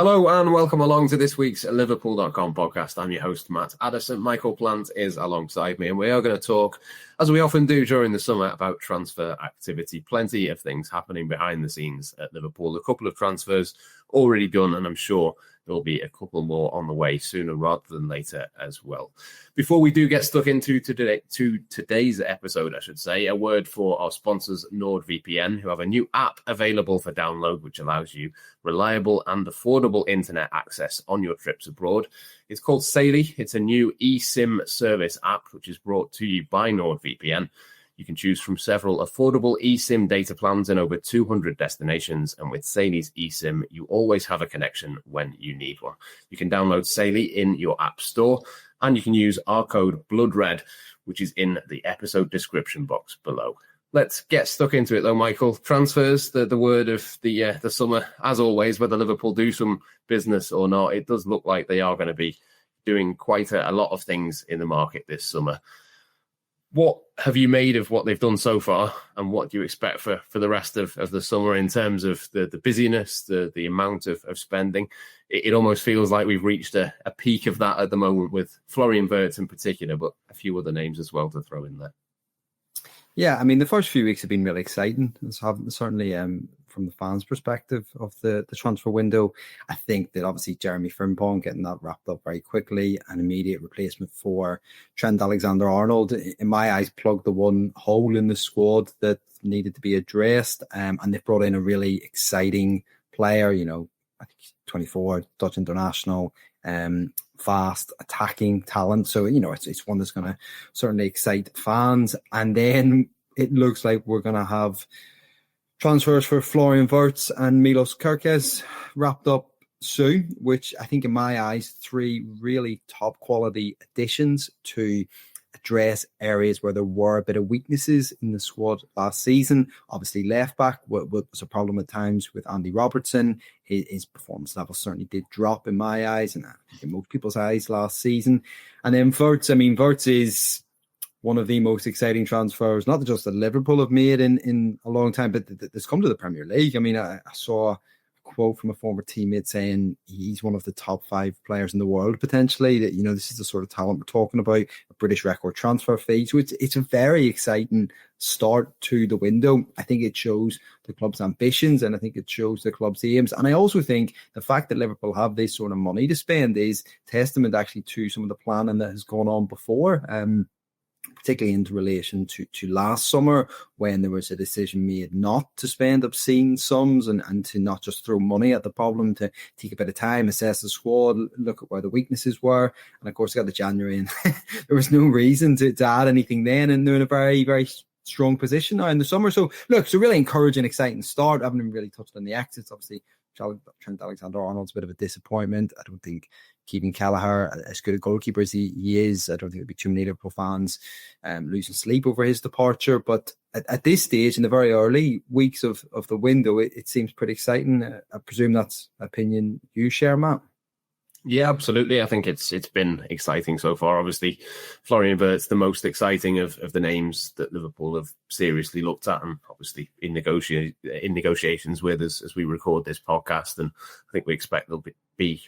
Hello and welcome along to this week's Liverpool.com podcast. I'm your host, Matt. Addison and Michael Plant is alongside me, and we are going to talk, as we often do during the summer, about transfer activity. Plenty of things happening behind the scenes at Liverpool. A couple of transfers already done, and I'm sure there'll be a couple more on the way sooner rather than later as well. Before we do get stuck into today's episode, I should say, a word for our sponsors, NordVPN, who have a new app available for download, which allows you reliable and affordable internet access on your trips abroad. It's called Saily. It's a new eSIM service app, which is brought to you by NordVPN. You can choose from several affordable eSIM data plans in over 200 destinations. And with Saily's eSIM, you always have a connection when you need one. You can download Saily in your app store, and you can use our code BLOODRED, which is in the episode description box below. Let's get stuck into it, though, Michael. Transfers, the word of the summer, as always, whether Liverpool do some business or not. It does look like they are going to be doing quite a lot of things in the market this summer. What have you made of what they've done so far, and what do you expect for the rest of the summer in terms of the busyness, the amount of spending? It almost feels like we've reached a peak of that at the moment with Florian Wirtz in particular, but a few other names as well to throw in there. Yeah, I mean, the first few weeks have been really exciting. Certainly from the fans' perspective of the transfer window. I think that obviously Jeremy Frimpong getting that wrapped up very quickly, an immediate replacement for Trent Alexander-Arnold, in my eyes, plugged the one hole in the squad that needed to be addressed. And they've brought in a really exciting player, I think 24, Dutch international, fast attacking talent. So, it's one that's going to certainly excite fans. And then it looks like we're going to have transfers for Florian Wirtz and Milos Kerkez wrapped up soon, which I think in my eyes, three really top quality additions to address areas where there were a bit of weaknesses in the squad last season. Obviously, left back was a problem at times with Andy Robertson. His performance level certainly did drop in my eyes, and I think in most people's eyes last season. And then Wirtz is one of the most exciting transfers, not just that Liverpool have made in a long time, but that's come to the Premier League. I mean, I saw a quote from a former teammate saying he's one of the top 5 players in the world, potentially. That, this is the sort of talent we're talking about, a British record transfer fee. So it's a very exciting start to the window. I think it shows the club's ambitions, and I think it shows the club's aims. And I also think the fact that Liverpool have this sort of money to spend is testament actually to some of the planning that has gone on before. Particularly in relation to last summer, when there was a decision made not to spend obscene sums and to not just throw money at the problem, to take a bit of time, assess the squad, look at where the weaknesses were. And of course, we got to January and there was no reason to add anything then, and they're in a very, very strong position now in the summer. So look, it's a really encouraging, exciting start. I haven't even really touched on the exits. Obviously, Trent Alexander-Arnold's a bit of a disappointment. I don't think Kevin Kelleher, as good a goalkeeper as he is, I don't think there'd be too many Liverpool fans losing sleep over his departure. But at this stage, in the very early weeks of the window, it seems pretty exciting. I presume that's an opinion you share, Matt? Yeah, absolutely. I think it's been exciting so far. Obviously, Florian Wirtz, the most exciting of the names that Liverpool have seriously looked at, and obviously in negotiations with us as we record this podcast. And I think we expect there'll be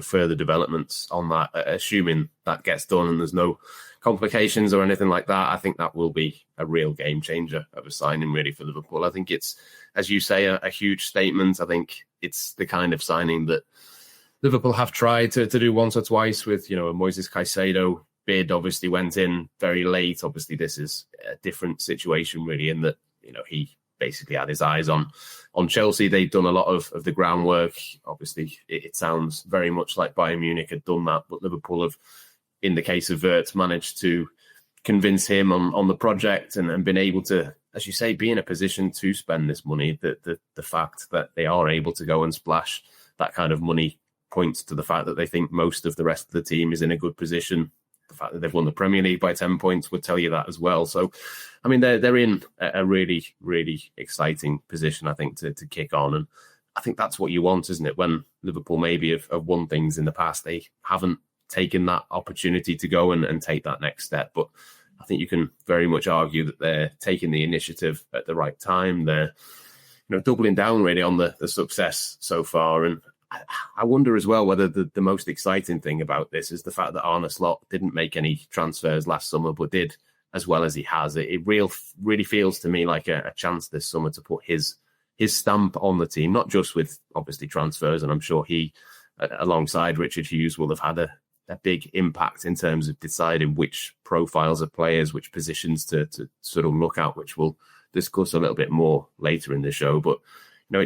further developments on that, assuming that gets done and there's no complications or anything like that. I think that will be a real game changer of a signing, really, for Liverpool. I think it's, as you say, a huge statement. I think it's the kind of signing that Liverpool have tried to do once or twice with, a Moises Caicedo bid obviously went in very late. Obviously, this is a different situation, really, in that, he basically had his eyes on Chelsea. They've done a lot of the groundwork. Obviously, it sounds very much like Bayern Munich had done that, but Liverpool have, in the case of Wirtz, managed to convince him on the project and been able to, as you say, be in a position to spend this money. The fact that they are able to go and splash that kind of money points to the fact that they think most of the rest of the team is in a good position. The fact that they've won the Premier League by 10 points would tell you that as well. So, I mean, they're in a really, really exciting position, I think, to kick on. And I think that's what you want, isn't it? When Liverpool maybe have won things in the past, they haven't taken that opportunity to go and take that next step. But I think you can very much argue that they're taking the initiative at the right time. They're doubling down really on the success so far. And I wonder as well whether the most exciting thing about this is the fact that Arne Slot didn't make any transfers last summer, but did as well as he has. It really feels to me like a chance this summer to put his stamp on the team, not just with obviously transfers, and I'm sure he, alongside Richard Hughes, will have had a big impact in terms of deciding which profiles of players, which positions to sort of look at, which we'll discuss a little bit more later in the show. But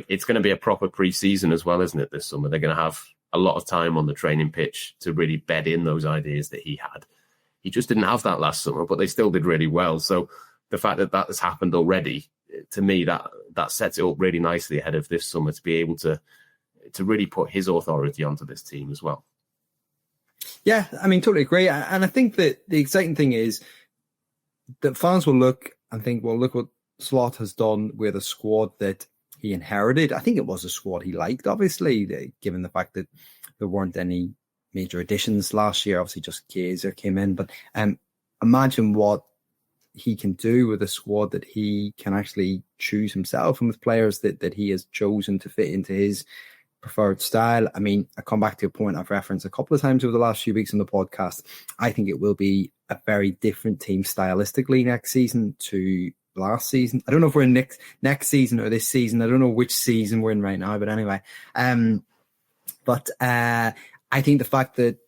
it's going to be a proper pre-season as well, isn't it, this summer? They're going to have a lot of time on the training pitch to really bed in those ideas that he had. He just didn't have that last summer, but they still did really well. So the fact that has happened already, to me, that sets it up really nicely ahead of this summer to be able to really put his authority onto this team as well. Yeah, I mean, totally agree. And I think that the exciting thing is that fans will look and think, well, look what Slot has done with a squad that he inherited. I think it was a squad he liked, obviously, given the fact that there weren't any major additions last year. Obviously, just Kaiser came in. But imagine what he can do with a squad that he can actually choose himself, and with players that he has chosen to fit into his preferred style. I mean, I come back to a point I've referenced a couple of times over the last few weeks on the podcast. I think it will be a very different team stylistically next season to last season. I don't know if we're in next season or this season. I don't know which season we're in right now, but anyway. But I think the fact that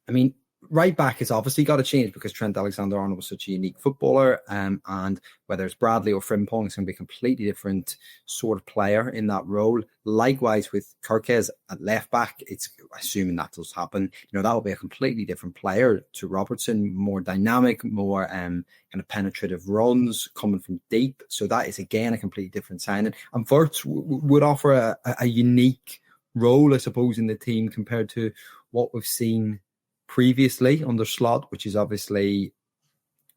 I mean, right back has obviously got to change because Trent Alexander-Arnold was such a unique footballer, and whether it's Bradley or Frimpong, it's going to be a completely different sort of player in that role. Likewise with Kerkez at left back, it's assuming that does happen. That will be a completely different player to Robertson, more dynamic, more kind of penetrative runs coming from deep. So that is again a completely different signing. And Wirtz would offer a unique role, I suppose, in the team compared to what we've seen previously under Slot, which is obviously,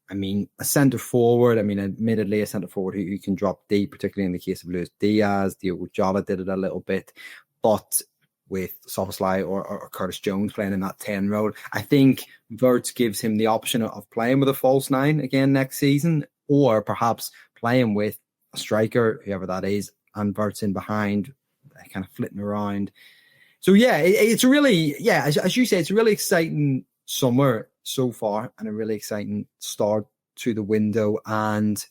I mean, a centre forward. I mean, admittedly, a centre forward who can drop deep, particularly in the case of Luis Diaz. Diogo Jota did it a little bit, but with Szoboszlai or Curtis Jones playing in that 10 role, I think Wirtz gives him the option of playing with a false 9 again next season, or perhaps playing with a striker, whoever that is, and Wirtz in behind, kind of flitting around. So yeah, it's really, as you say, it's a really exciting summer so far and a really exciting start to the window. And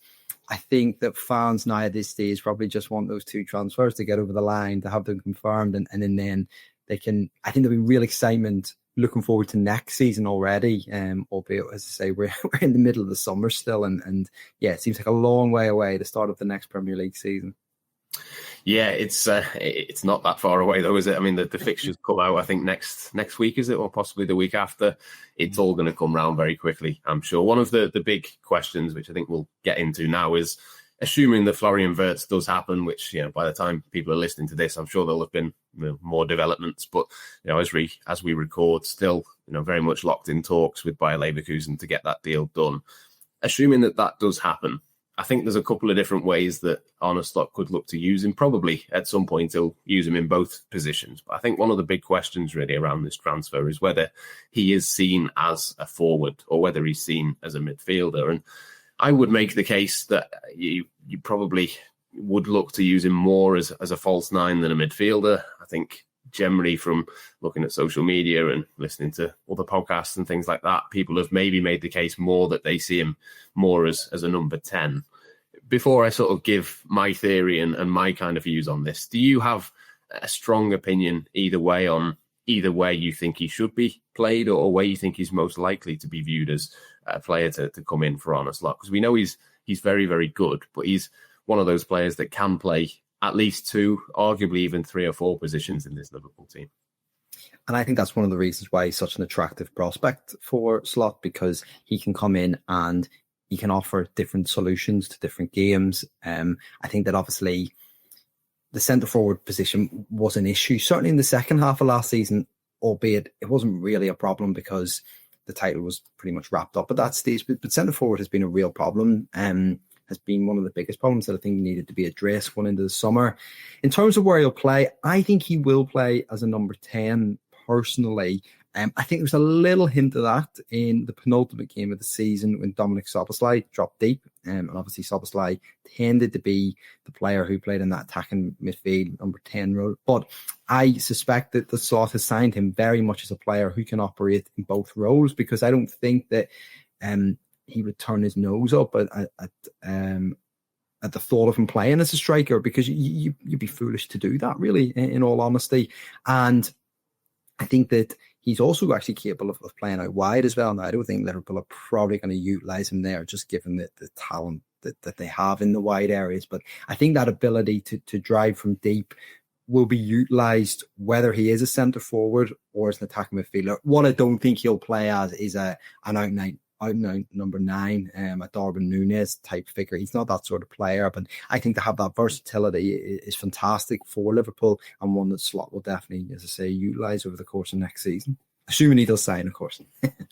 I think that fans now at this stage probably just want those 2 transfers to get over the line, to have them confirmed, and then they can, I think there'll be real excitement looking forward to next season already, albeit, as I say, we're in the middle of the summer still, and yeah, it seems like a long way away to start up the next Premier League season. Yeah, it's not that far away though, is it? I mean, the fixtures come out, I think next week, is it, or possibly the week after? It's all going to come round very quickly, I'm sure. One of the big questions, which I think we'll get into now, is assuming that Florian Wirtz does happen, which by the time people are listening to this, I'm sure there'll have been more developments. But as we record, still very much locked in talks with Bayer Leverkusen to get that deal done. Assuming that does happen, I think there's a couple of different ways that Arne Slot could look to use him. Probably at some point he'll use him in both positions. But I think one of the big questions really around this transfer is whether he is seen as a forward or whether he's seen as a midfielder. And I would make the case that you probably would look to use him more as a false 9 than a midfielder. I think generally from looking at social media and listening to other podcasts and things like that, people have maybe made the case more that they see him more as a number 10. Before I sort of give my theory and my kind of views on this, do you have a strong opinion either way on either way you think he should be played or where you think he's most likely to be viewed as a player to come in for Arne Slot? Because we know he's very, very good, but he's one of those players that can play at least 2, arguably even 3 or 4 positions in this Liverpool team. And I think that's one of the reasons why he's such an attractive prospect for Slot, because he can come in and he can offer different solutions to different games. I think that obviously the centre-forward position was an issue, certainly in the second half of last season, albeit it wasn't really a problem because the title was pretty much wrapped up at that stage. But centre-forward has been a real problem, has been one of the biggest problems that I think needed to be addressed going into the summer. In terms of where he'll play, I think he will play as a number 10 personally. I think there was a little hint of that in the penultimate game of the season when Dominik Szoboszlai dropped deep. And obviously Szoboszlai tended to be the player who played in that attacking midfield, number 10 role. But I suspect that the Slot has signed him very much as a player who can operate in both roles, because I don't think that he would turn his nose up at the thought of him playing as a striker, because you'd be foolish to do that, really, in all honesty. And I think that he's also actually capable of playing out wide as well. Now, I don't think Liverpool are probably going to utilise him there, just given the talent that they have in the wide areas. But I think that ability to drive from deep will be utilised, whether he is a centre forward or as an attacking midfielder. What I don't think he'll play as is an out-and-out number 9, a Darwin Núñez type figure. He's not that sort of player, but I think to have that versatility is fantastic for Liverpool, and one that Slot will definitely, as I say, utilise over the course of next season. Assuming he does sign, of course.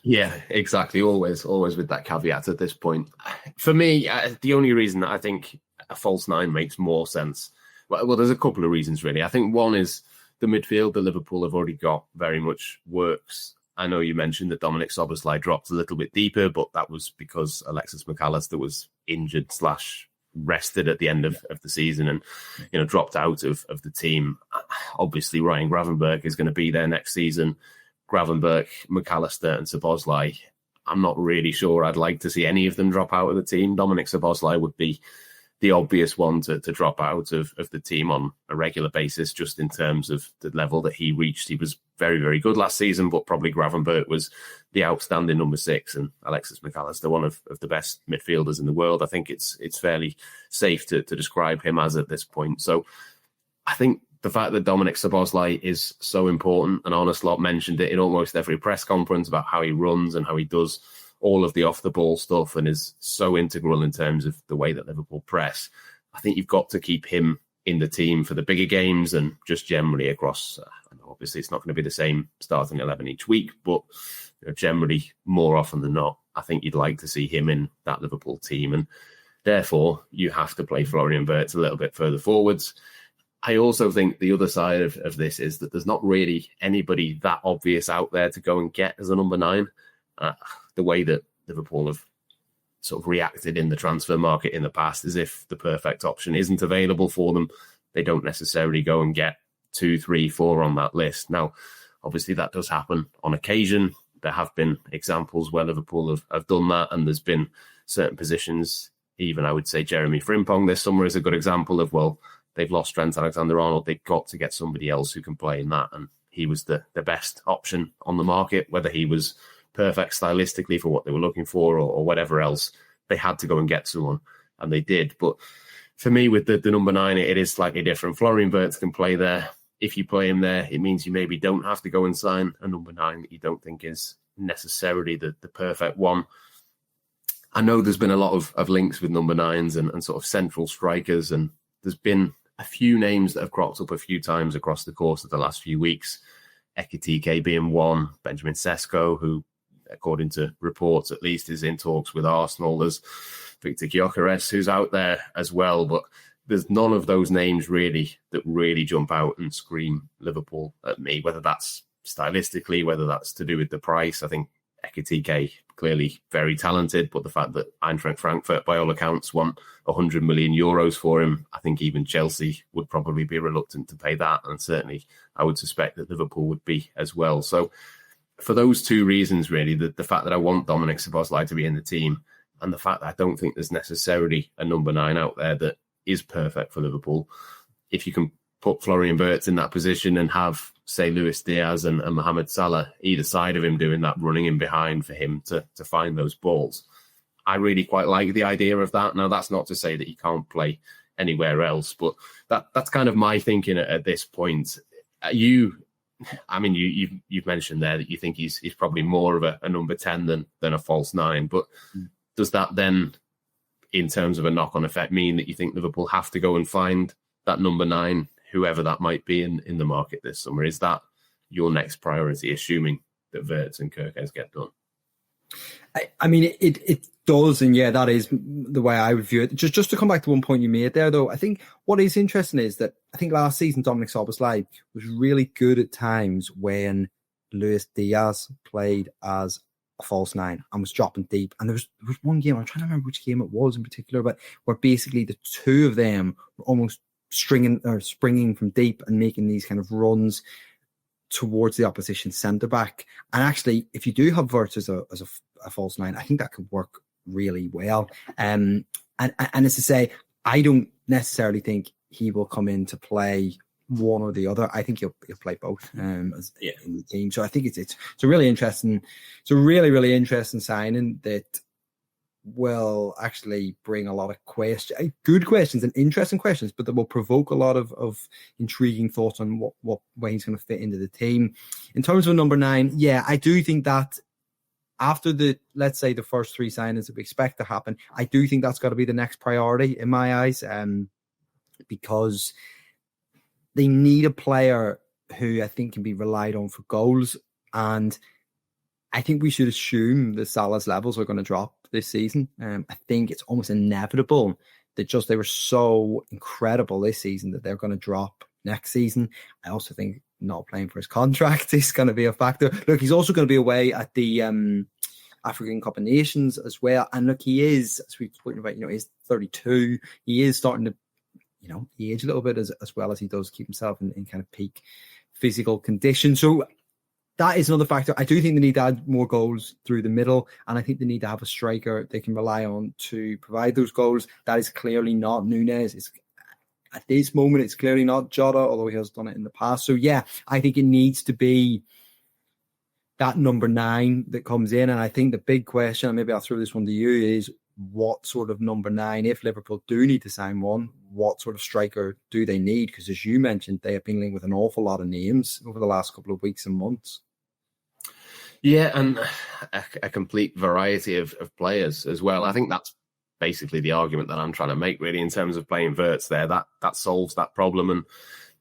Yeah, exactly. Always with that caveat at this point. For me, the only reason that I think a false 9 makes more sense, well, there's a couple of reasons, really. I think one is the midfield that Liverpool have already got very much works. I know you mentioned that Dominik Szoboszlai dropped a little bit deeper, but that was because Alexis McAllister was injured / rested at the end of the season and, dropped out of the team. Obviously, Ryan Gravenberch is going to be there next season. Gravenberch, McAllister and Szoboszlai, I'm not really sure I'd like to see any of them drop out of the team. Dominik Szoboszlai would be the obvious one to drop out of the team on a regular basis, just in terms of the level that he reached. He was very, very good last season, but probably Gravenberch was the outstanding number 6, and Alexis McAllister, one of the best midfielders in the world. I think it's fairly safe to describe him as at this point. So I think the fact that Dominik Szoboszlai is so important, and Arne Slot mentioned it in almost every press conference about how he runs and how he does all of the off-the-ball stuff and is so integral in terms of the way that Liverpool press. I think you've got to keep him in the team for the bigger games and just generally across. Obviously, it's not going to be the same starting 11 each week, but generally, more often than not, I think you'd like to see him in that Liverpool team. And therefore, you have to play Florian Wirtz a little bit further forwards. I also think the other side of this is that there's not really anybody that obvious out there to go and get as a number 9. The way that Liverpool have sort of reacted in the transfer market in the past, as if the perfect option isn't available for them, they don't necessarily go and get 2, 3, 4 on that list. Now, obviously that does happen on occasion. There have been examples where Liverpool have done that, and there's been certain positions, even I would say Jeremy Frimpong this summer is a good example of, well, they've lost Trent Alexander-Arnold, they've got to get somebody else who can play in that, and he was the best option on the market, whether he was perfect stylistically for what they were looking for or whatever else. They had to go and get someone, and they did. But for me, with the number 9, it is slightly different. Florian Wirtz can play there. If you play him there, it means you maybe don't have to go and sign a number 9 that you don't think is necessarily the perfect one. I know there's been a lot of links with number 9s and sort of central strikers, and there's been a few names that have cropped up a few times across the course of the last few weeks. Ekitike being one, Benjamin Sesko, who, according to reports at least, is in talks with Arsenal. There's Victor Gyökeres, who's out there as well, but there's none of those names really that really jump out and scream Liverpool at me, whether that's stylistically, whether that's to do with the price. I think Ekitike, clearly very talented, but the fact that Eintracht Frankfurt, by all accounts, want 100 million euros for him, I think even Chelsea would probably be reluctant to pay that, and certainly I would suspect that Liverpool would be as well. So for those two reasons, really, the fact that I want Dominik Szoboszlai to be in the team, and the fact that I don't think there's necessarily a number 9 out there that is perfect for Liverpool. If you can put Florian Wirtz in that position and have, say, Luis Diaz and Mohamed Salah either side of him doing that running in behind for him to find those balls, I really quite like the idea of that. Now, that's not to say that he can't play anywhere else, but that's kind of my thinking at this point. You've mentioned there that you think he's probably more of a number 10 than a false 9, but does that then, in terms of a knock-on effect, mean that you think Liverpool have to go and find that number 9, whoever that might be in the market this summer? Is that your next priority, assuming that Wirtz and Kerkez get done? I mean, it does, and yeah, that is the way I would view it. Just to come back to one point you made there, though, I think what is interesting is that I think last season Dominik Szoboszlai was really good at times when Luis Diaz played as a false nine and was dropping deep. And there was one game, I'm trying to remember which game it was in particular, but where basically the two of them were almost springing from deep and making these kind of runs towards the opposition centre back. And actually, if you do have Wirtz as a false nine, I think that could work really well. And as to say, I don't necessarily think he will come in to play one or the other. I think he'll play both in the team. So I think it's a really interesting, really interesting signing that will actually bring a lot of good questions and interesting questions, but that will provoke a lot of intriguing thoughts on what way he's going to fit into the team. In terms of number 9, yeah, I do think that after let's say the first 3 signings that we expect to happen, I do think that's got to be the next priority in my eyes, because they need a player who I think can be relied on for goals. And I think we should assume that Salah's levels are going to drop this season. I think it's almost inevitable that they were so incredible this season that they're going to drop next season. I also think not playing for his contract is going to be a factor. Look, he's also going to be away at the African Cup of Nations as well. And look, he is, as we've spoken about, he's 32. He is starting to, age a little bit as well as he does keep himself in kind of peak physical condition. So that is another factor. I do think they need to add more goals through the middle, and I think they need to have a striker they can rely on to provide those goals. That is clearly not Núñez. At this moment, it's clearly not Jota, although he has done it in the past. So yeah, I think it needs to be that number 9 that comes in. And I think the big question, and maybe I'll throw this one to you, is what sort of number 9, if Liverpool do need to sign one, what sort of striker do they need? Because as you mentioned, they have been linked with an awful lot of names over the last couple of weeks and months. Yeah, and a complete variety of players as well. I think that's basically the argument that I'm trying to make, really, in terms of playing Wirtz there. That solves that problem, and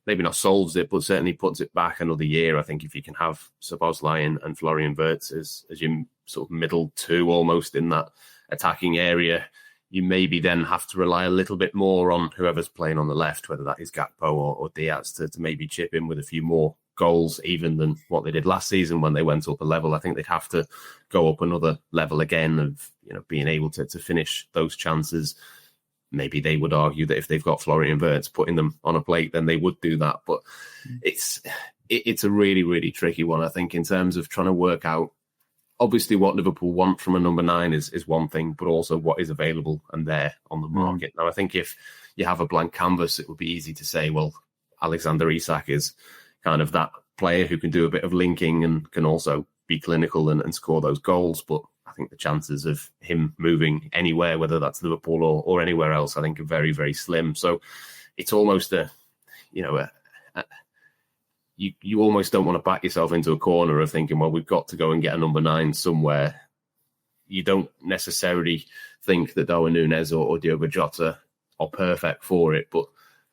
maybe not solves it, but certainly puts it back another year. I think if you can have Szoboszlai and Florian Wirtz as your sort of middle 2 almost in that attacking area, you maybe then have to rely a little bit more on whoever's playing on the left, whether that is Gakpo or Diaz, to maybe chip in with a few more goals even than what they did last season when they went up a level. I think they'd have to go up another level again of being able to finish those chances. Maybe they would argue that if they've got Florian Wirtz putting them on a plate, then they would do that. But it's a really, really tricky one, I think, in terms of trying to work out. Obviously, what Liverpool want from a number 9 is one thing, but also what is available and there on the market. Now, I think if you have a blank canvas, it would be easy to say, well, Alexander Isak is kind of that player who can do a bit of linking and can also be clinical and score those goals. But I think the chances of him moving anywhere, whether that's Liverpool or anywhere else, I think are very, very slim. So it's almost you almost don't want to back yourself into a corner of thinking, well, we've got to go and get a number 9 somewhere. You don't necessarily think that Darwin Núñez or Diogo Jota are perfect for it, but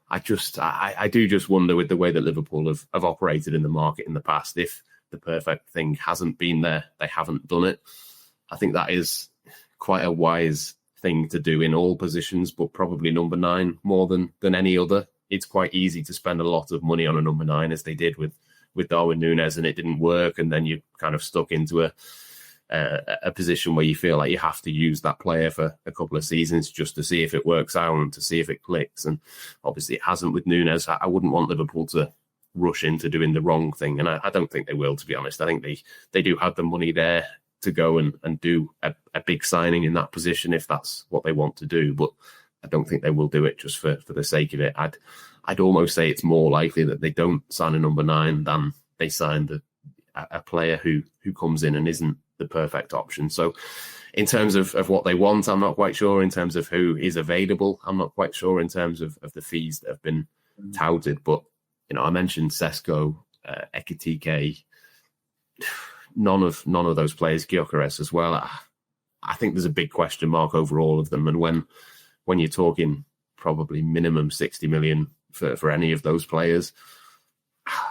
I do just wonder, with the way that Liverpool have operated in the market in the past, if the perfect thing hasn't been there, they haven't done it. I think that is quite a wise thing to do in all positions, but probably number 9 more than any other. It's quite easy to spend a lot of money on a number 9, as they did with Darwin Núñez, and it didn't work, and then you're kind of stuck into a position where you feel like you have to use that player for a couple of seasons just to see if it works out and to see if it clicks. And obviously it hasn't with Núñez. I wouldn't want Liverpool to rush into doing the wrong thing, and I don't think they will, to be honest. I think they do have the money there to go and do a big signing in that position if that's what they want to do, but I don't think they will do it just for the sake of it. I'd almost say it's more likely that they don't sign a number 9 than they sign a player who comes in and isn't the perfect option. So in terms of what they want, I'm not quite sure. In terms of who is available, I'm not quite sure. In terms of the fees that have been touted, but I mentioned Sesko, Ekitike, none of those players, Gyökeres as well. I think there's a big question mark over all of them, and when you're talking probably minimum 60 million for any of those players,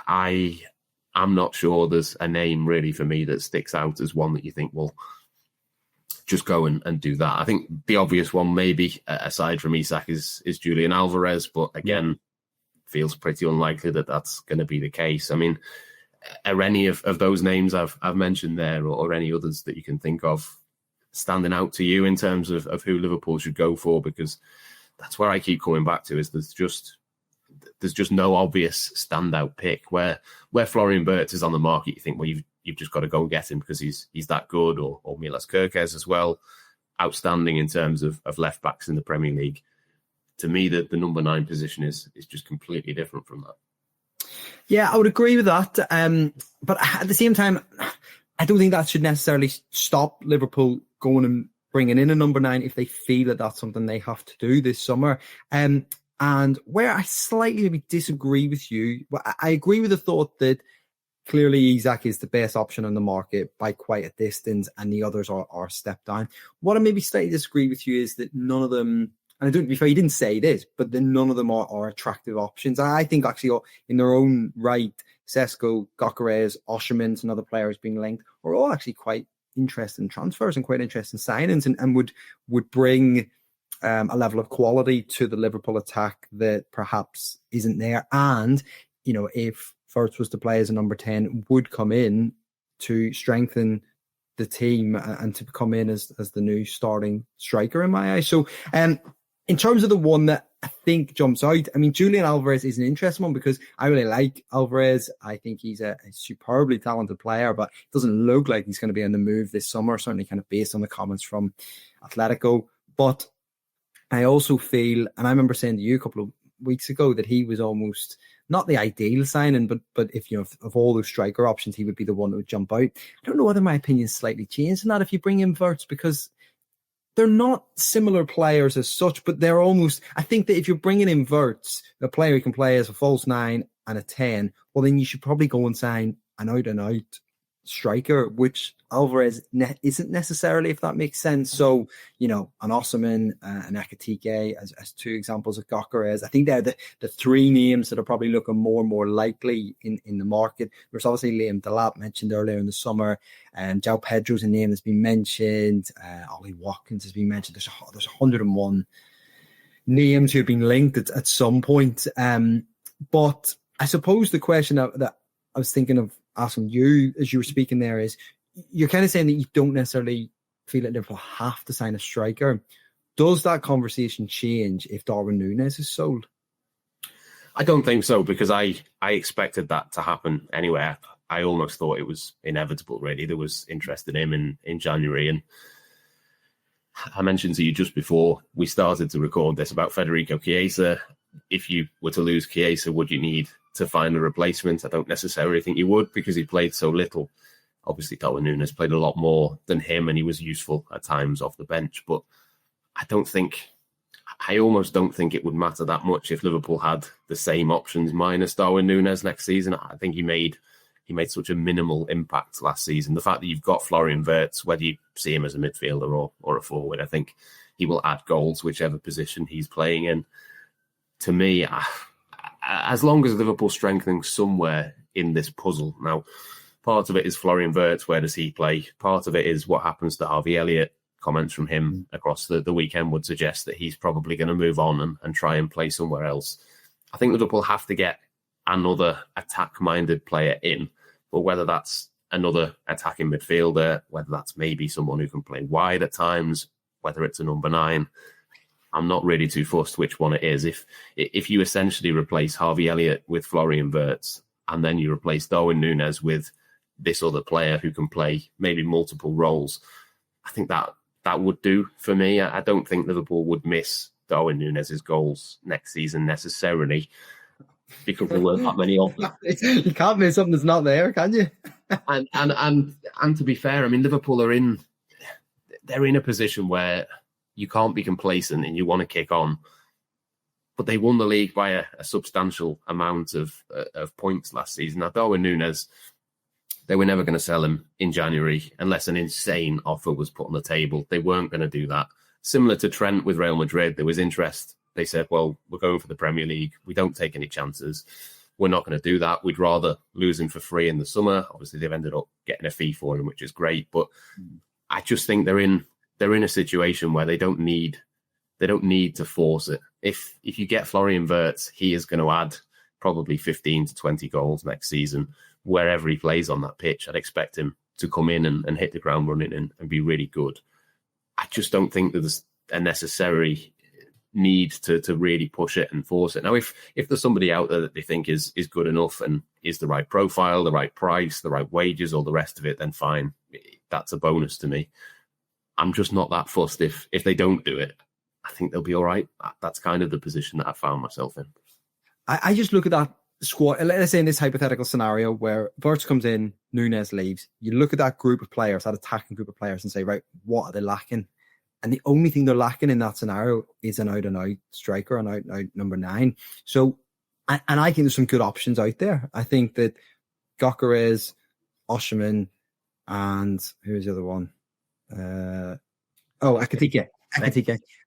I'm not sure there's a name really for me that sticks out as one that you think, well, just go and do that. I think the obvious one, maybe aside from Isak, is Julian Alvarez, but again, feels pretty unlikely that that's going to be the case. I mean, Are any of those names I've mentioned there, or any others that you can think of, standing out to you in terms of who Liverpool should go for? Because that's where I keep coming back to, is there's just no obvious standout pick. Where Florian Wirtz is on the market, you think, well, you've just got to go and get him because he's that good, or Milos Kerkez as well, outstanding in terms of left backs in the Premier League. To me, the number 9 position is just completely different from that. Yeah, I would agree with that. But at the same time, I don't think that should necessarily stop Liverpool going and bringing in a number 9 if they feel that that's something they have to do this summer. And where I slightly maybe disagree with you, I agree with the thought that clearly Isak is the best option on the market by quite a distance, and the others are a step down. What I maybe slightly disagree with you is that none of them, and I don't, to be fair, you didn't say this, but then none of them are attractive options. I think actually in their own right, Sesko, Gyökeres, Osimhen and other players being linked are all actually quite interesting transfers and quite interesting signings, and would bring a level of quality to the Liverpool attack that perhaps isn't there. And, if Wirtz was to play as a number 10, would come in to strengthen the team and to come in as the new starting striker in my eyes. So, in terms of the one that I think jumps out, I mean, Julian Alvarez is an interesting one because I really like Alvarez. I think he's a superbly talented player, but it doesn't look like he's going to be on the move this summer, certainly kind of based on the comments from Atletico. But I also feel, and I remember saying to you a couple of weeks ago, that he was almost not the ideal signing, but if of all those striker options, he would be the one that would jump out. I don't know whether my opinion's slightly changed in that if you bring in Wirtz, because they're not similar players as such, but they're almost, I think that if you're bringing in Wirtz, a player who can play as a false 9 and a 10, well, then you should probably go and sign an out-and-out striker, which Alvarez isn't necessarily, if that makes sense. So, an Osimhen, an Ekitike as 2 examples of Gyökeres. I think they're the 3 names that are probably looking more and more likely in the market. There's obviously Liam Delap mentioned earlier in the summer, and João Pedro's a name that's been mentioned. Ollie Watkins has been mentioned. There's 101 names who have been linked at some point. But I suppose the question that I was thinking of asking you as you were speaking there is, you're kind of saying that you don't necessarily feel that Liverpool have to sign a striker. Does that conversation change if Darwin Núñez is sold? I don't think so, because I expected that to happen anyway. I almost thought it was inevitable, really. There was interest in him in January. And I mentioned to you just before we started to record this about Federico Chiesa. If you were to lose Chiesa, would you need to find a replacement? I don't necessarily think you would, because he played so little. Obviously, Darwin Núñez played a lot more than him, and he was useful at times off the bench. But I almost don't think it would matter that much if Liverpool had the same options minus Darwin Núñez next season. I think he made such a minimal impact last season. The fact that you've got Florian Wirtz, whether you see him as a midfielder or a forward, I think he will add goals whichever position he's playing in. To me, as long as Liverpool's strengthening somewhere in this puzzle. Now, part of it is Florian Wirtz, where does he play? Part of it is what happens to Harvey Elliott. Comments from him across the weekend would suggest that he's probably going to move on and try and play somewhere else. I think Liverpool have to get another attack-minded player in, but whether that's another attacking midfielder, whether that's maybe someone who can play wide at times, whether it's a number 9, I'm not really too fussed which one it is. If you essentially replace Harvey Elliott with Florian Wirtz, and then you replace Darwin Núñez with this other player who can play maybe multiple roles, I think that would do for me. I don't think Liverpool would miss Darwin Núñez's goals next season necessarily, because there weren't that many of them. You can't miss something that's not there, can you? and to be fair, I mean, Liverpool they're in a position where you can't be complacent and you want to kick on. But they won the league by a substantial amount of points last season. Now, Darwin Núñez, they were never going to sell him in January unless an insane offer was put on the table. They weren't going to do that. Similar to Trent with Real Madrid, there was interest. They said, well, we're going for the Premier League. We don't take any chances. We're not going to do that. We'd rather lose him for free in the summer. Obviously, they've ended up getting a fee for him, which is great. But I just think they're in a situation where they don't need to force it. If you get Florian Wirtz, he is going to add probably 15 to 20 goals next season. Wherever he plays on that pitch, I'd expect him to come in and hit the ground running and be really good. I just don't think that there's a necessary need to really push it and force it. Now, if there's somebody out there that they think is good enough and is the right profile, the right price, the right wages, all the rest of it, then fine. That's a bonus to me. I'm just not that fussed if they don't do it. I think they'll be all right. That's kind of the position that I found myself in. I just look at that squad. Let's say in this hypothetical scenario where Wirtz comes in, Núñez leaves. You look at that group of players, that attacking group of players, and say, right, what are they lacking? And the only thing they're lacking in that scenario is an out-and-out striker, an out-and-out number 9. So, and I think there's some good options out there. I think that Kerkez, Osherman, and who's the other one? Ekitike.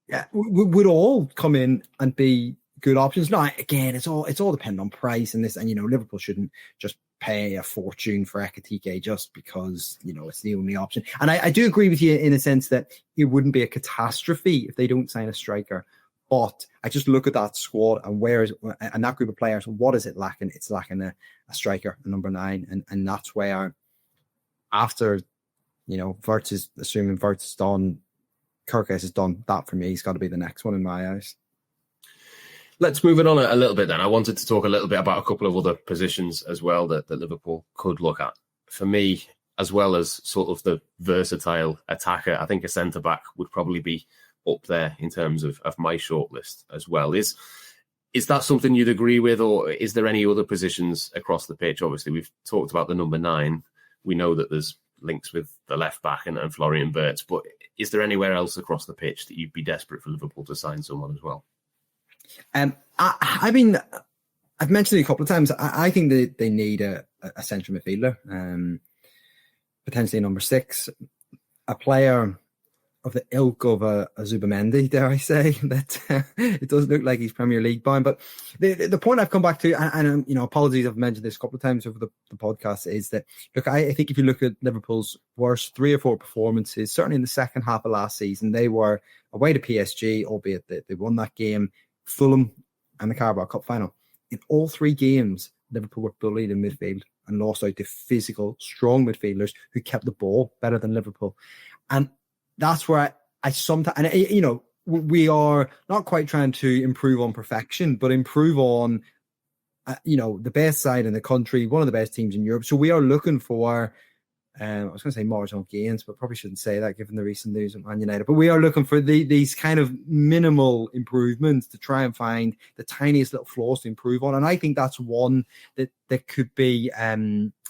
Yeah, would all come in and be good options. Now, again, it's all dependent on price and this, and Liverpool shouldn't just pay a fortune for Ekitike just because it's the only option. And I do agree with you in a sense that it wouldn't be a catastrophe if they don't sign a striker. But I just look at that squad and and that group of players. What is it lacking? It's lacking a striker, a number 9, and that's where after Wirtz is assuming Wirtz is done, Kerkez is done. That for me, he's got to be the next one in my eyes. Let's move it on a little bit then. I wanted to talk a little bit about a couple of other positions as well that Liverpool could look at. For me, as well as sort of the versatile attacker, I think a centre-back would probably be up there in terms of my shortlist as well. Is that something you'd agree with, or is there any other positions across the pitch? Obviously, we've talked about the number 9. We know that there's links with the left-back and Florian Wirtz, but is there anywhere else across the pitch that you'd be desperate for Liverpool to sign someone as well? I mean, I've mentioned it a couple of times. I think that they need a central midfielder, potentially number 6, a player of the ilk of a Zubamendi, dare I say, that it doesn't look like he's Premier League bound. But the point I've come back to, and apologies, I've mentioned this a couple of times over the podcast, is that, look, I think if you look at Liverpool's worst 3 or 4 performances, certainly in the second half of last season, they were away to PSG, albeit that they won that game, Fulham and the Carabao Cup final. In all 3 games, Liverpool were bullied in midfield and lost out to physical, strong midfielders who kept the ball better than Liverpool. And that's where I sometimes, and we are not quite trying to improve on perfection, but improve on, the best side in the country, one of the best teams in Europe. So we are looking for, I was going to say marginal gains, but probably shouldn't say that given the recent news of Man United. But we are looking for these kind of minimal improvements to try and find the tiniest little flaws to improve on. And I think that's one that could be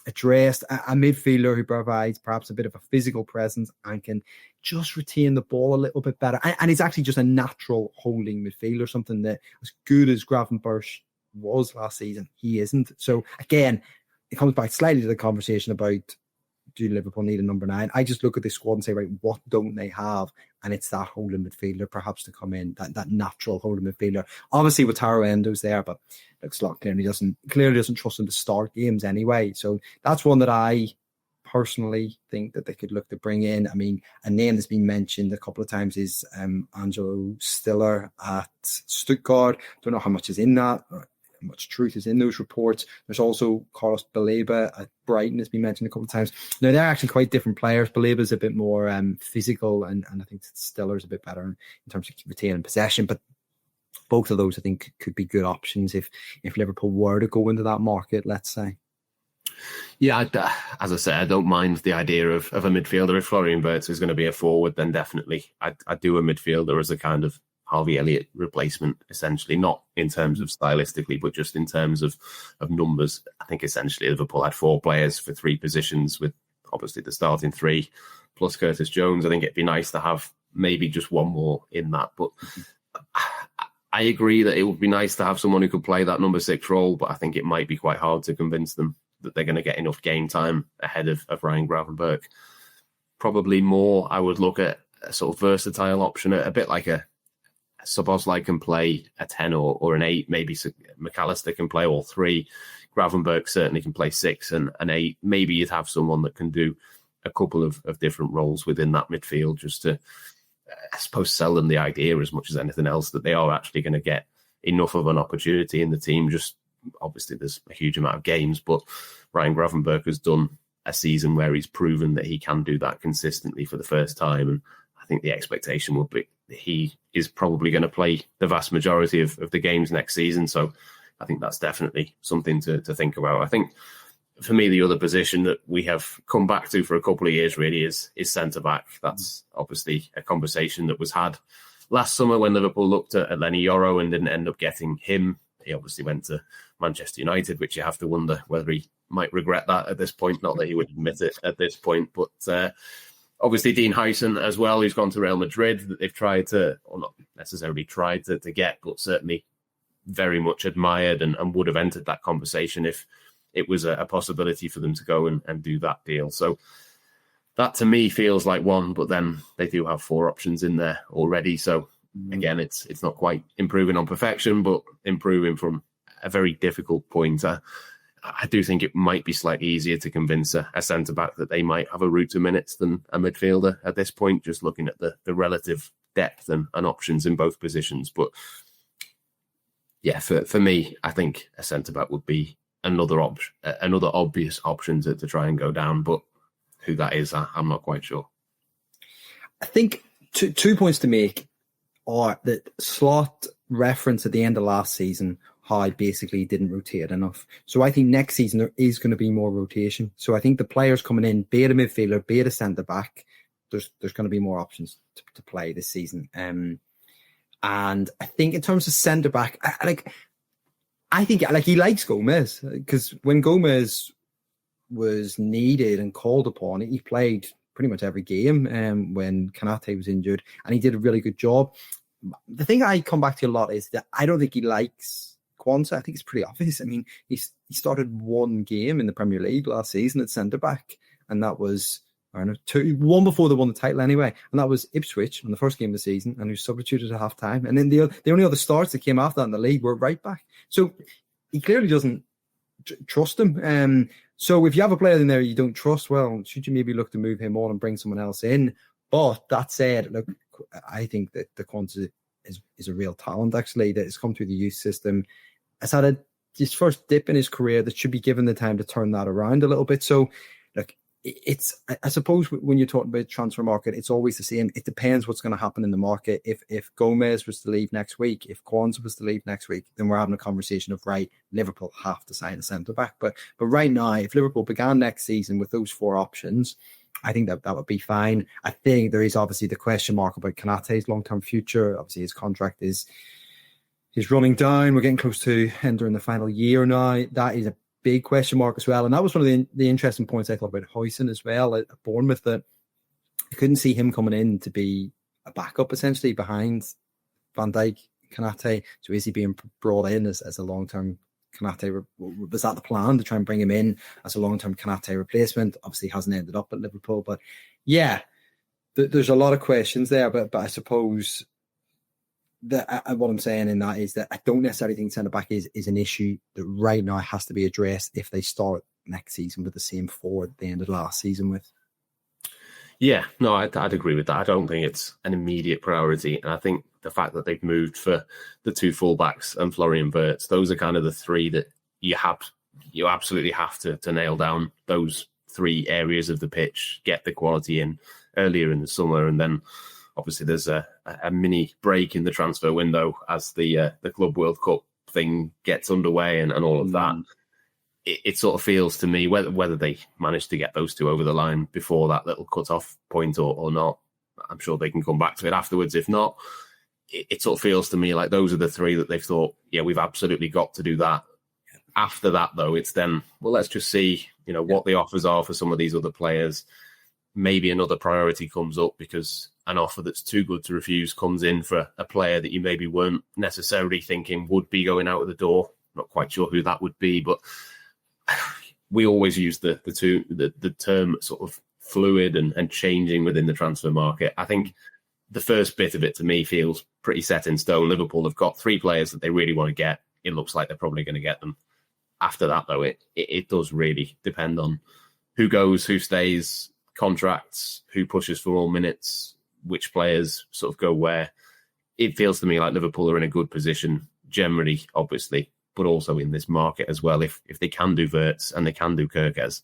addressed. A midfielder who provides perhaps a bit of a physical presence and can just retain the ball a little bit better. And he's actually just a natural holding midfielder, something that as good as Gravenberch was last season, he isn't. So again, it comes back slightly to the conversation about, do Liverpool need a number 9? I just look at this squad and say, right, what don't they have? And it's that holding midfielder perhaps to come in, that natural holding midfielder. Obviously, Wataru Endo's there, but Slot clearly doesn't trust him to start games anyway. So that's one that I personally think that they could look to bring in. I mean, a name that's been mentioned a couple of times is Angelo Stiller at Stuttgart. Don't know how much is in that, or how much truth is in those reports. There's also Carlos Baleba at Brighton has been mentioned a couple of times. Now, they're actually quite different players. Baleba's a bit more physical, and I think Stiller's a bit better in terms of retaining possession. But both of those, I think, could be good options if Liverpool were to go into that market, let's say. Yeah, as I said, I don't mind the idea of a midfielder. If Florian Wirtz is going to be a forward, then definitely I'd do a midfielder as a kind of Harvey Elliott replacement, essentially, not in terms of stylistically, but just in terms of numbers. I think essentially Liverpool had 4 players for 3 positions, with obviously the starting 3 plus Curtis Jones. I think it'd be nice to have maybe just one more in that. But I agree that it would be nice to have someone who could play that number 6 role, but I think it might be quite hard to convince them that they're going to get enough game time ahead of Ryan Gravenberch. Probably more, I would look at a sort of versatile option, a bit like a Szoboszlai can play a 10 or an 8. Maybe McAllister can play all 3. Gravenberch certainly can play 6 and an 8. Maybe you'd have someone that can do a couple of different roles within that midfield, just to, I suppose, sell them the idea as much as anything else that they are actually going to get enough of an opportunity in the team, just obviously there's a huge amount of games, but Ryan Gravenberch has done a season where he's proven that he can do that consistently for the first time. And I think the expectation will be he is probably going to play the vast majority of the games next season. So I think that's definitely something to think about. I think for me, the other position that we have come back to for a couple of years really is centre-back. That's obviously a conversation that was had last summer when Liverpool looked at Lenny Yoro and didn't end up getting him. He obviously went to Manchester United, which you have to wonder whether he might regret that at this point. Not that he would admit it at this point, but obviously Dean Huyson as well, who's gone to Real Madrid, that they've tried to, or not necessarily tried to get, but certainly very much admired and would have entered that conversation if it was a possibility for them to go and do that deal. So that to me feels like one, but then they do have 4 options in there already. So again, it's not quite improving on perfection, but improving from a very difficult point. I do think it might be slightly easier to convince a centre-back that they might have a route to minutes than a midfielder at this point, just looking at the relative depth and options in both positions. But yeah, for me, I think a centre-back would be another obvious option to try and go down. But who that is, I'm not quite sure. I think two points to make are that Slot reference at the end of last season how I basically didn't rotate enough. So I think next season there is going to be more rotation. So I think the players coming in, be it a midfielder, be it a centre-back, there's going to be more options to play this season. And I think in terms of centre-back, I think he likes Gomez, because when Gomez was needed and called upon, he played pretty much every game when Konate was injured, and he did a really good job. The thing I come back to a lot is that I don't think he likes Kwanzaa. I think it's pretty obvious. I mean, he started 1 game in the Premier League last season at centre-back, and that was, I don't know, one before they won the title anyway, and that was Ipswich on the first game of the season, and he was substituted at half-time. And then the only other starts that came after that in the league were right back. So he clearly doesn't trust him. So if you have a player in there you don't trust, well, should you maybe look to move him on and bring someone else in? But that said, look, I think that the Kwanzaa is a real talent, actually, that has come through the youth system. Has had his first dip in his career that should be given the time to turn that around a little bit. So, look, I suppose when you're talking about transfer market, it's always the same. It depends what's going to happen in the market. If Gomez was to leave next week, if Kwanzaa was to leave next week, then we're having a conversation of, right, Liverpool have to sign a centre-back. But right now, if Liverpool began next season with those 4 options, I think that would be fine. I think there is obviously the question mark about Konate's long-term future. Obviously, his contract is running down. We're getting close to entering the final year now. That is a big question mark as well. And that was one of the interesting points I thought about Huyson as well at Bournemouth, that I couldn't see him coming in to be a backup essentially behind Van Dijk, Konate. So is he being brought in as a long-term Konate? Was that the plan, to try and bring him in as a long-term Konate replacement? Obviously hasn't ended up at Liverpool, but yeah, there's a lot of questions there. But I suppose that what I'm saying in that is that I don't necessarily think centre-back is an issue that right now has to be addressed if they start next season with the same 4 at the end of last season with. Yeah, no, I'd agree with that. I don't think it's an immediate priority. And I think the fact that they've moved for the 2 fullbacks and Florian Wirtz, those are kind of the 3 that you absolutely have to nail down those 3 areas of the pitch, get the quality in earlier in the summer, and then obviously there's a mini break in the transfer window as the Club World Cup thing gets underway and all of that. It sort of feels to me, whether they manage to get those 2 over the line before that little cut-off point or not, I'm sure they can come back to it afterwards. If not, it sort of feels to me like those are the 3 that they've thought, yeah, we've absolutely got to do that. After that, though, it's then, well, let's just see, what the offers are for some of these other players. Maybe another priority comes up because an offer that's too good to refuse comes in for a player that you maybe weren't necessarily thinking would be going out of the door. Not quite sure who that would be, but we always use the term sort of fluid and changing within the transfer market. I think the first bit of it to me feels pretty set in stone. Liverpool have got 3 players that they really want to get. It looks like they're probably going to get them. After that, though, it does really depend on who goes, who stays, contracts, who pushes for all minutes, which players sort of go where. It feels to me like Liverpool are in a good position generally, obviously. but also in this market as well. If they can do Wirtz and they can do Kerkez,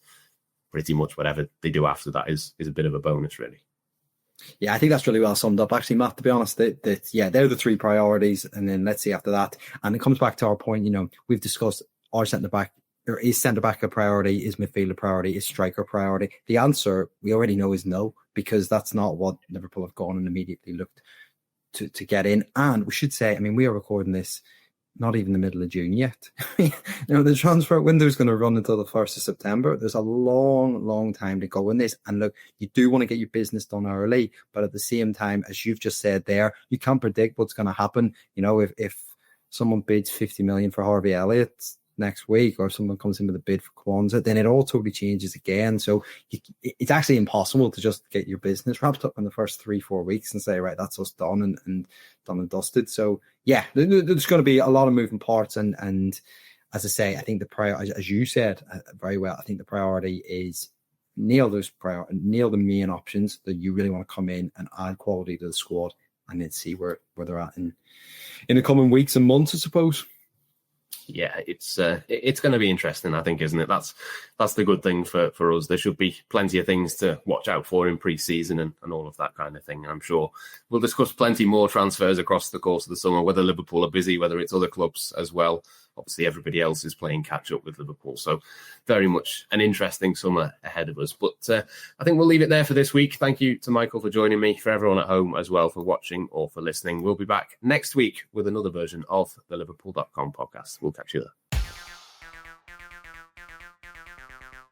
pretty much whatever they do after that is a bit of a bonus, really. Yeah, I think that's really well summed up, actually, Matt, to be honest. They're the three priorities, and then let's see after that. And it comes back to our point, we've discussed our centre-back, or is centre-back a priority, is midfield a priority, is striker a priority? The answer, we already know, is no, because that's not what Liverpool have gone and immediately looked to get in. And we should say, we are recording this not even the middle of June yet. The transfer window is going to run until the 1st of September. There's a long, long time to go in this. And look, you do want to get your business done early, but at the same time, as you've just said there, you can't predict what's going to happen. If someone bids 50 million for Harvey Elliott next week, or someone comes in with a bid for Kwanzaa, then it all totally changes again. So it's actually impossible to just get your business wrapped up in the first 3-4 weeks and say, right, that's us done and done and dusted. So yeah, there's going to be a lot of moving parts, and as I say, I think the priority, as you said very well, I think the priority is nail the main options that you really want to come in and add quality to the squad, and then see where they're at in the coming weeks and months, I suppose. Yeah, it's going to be interesting, I think, isn't it? That's the good thing for us. There should be plenty of things to watch out for in pre-season and all of that kind of thing. I'm sure we'll discuss plenty more transfers across the course of the summer, whether Liverpool are busy, whether it's other clubs as well. Obviously, everybody else is playing catch-up with Liverpool. So very much an interesting summer ahead of us. But I think we'll leave it there for this week. Thank you to Michael for joining me, for everyone at home as well for watching or for listening. We'll be back next week with another version of the Liverpool.com podcast. We'll catch you there.